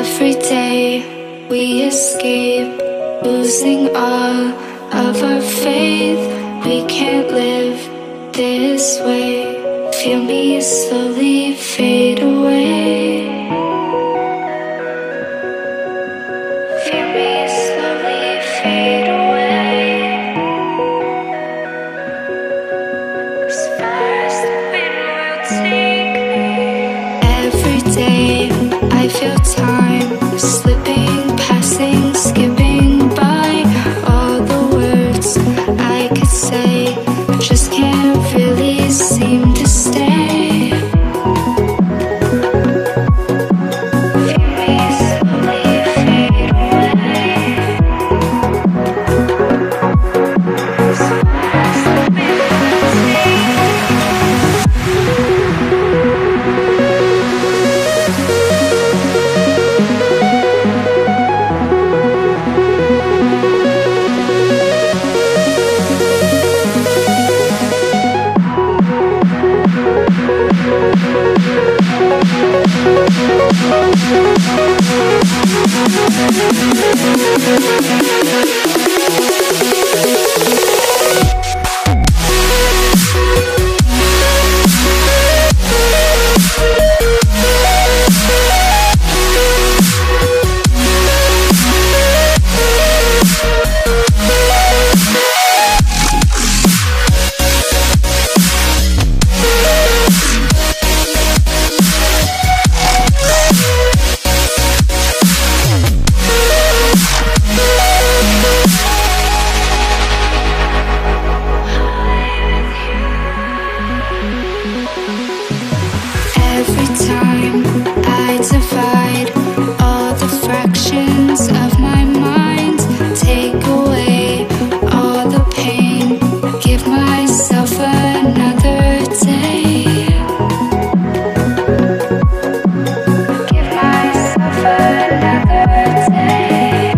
Every day we escape, losing all of our faith. We can't live this way. Feel me slowly fade away. Feel me slowly fade away. As far as the wind will take me. Every day I feel time slipping, passing, skipping by. All the words I could say just can't really seem to stay. Feel me slowly fade away. As far as the wind will take me. Every time I divide all the fractions of my mind, take away all the pain, give myself another day. Give myself another day.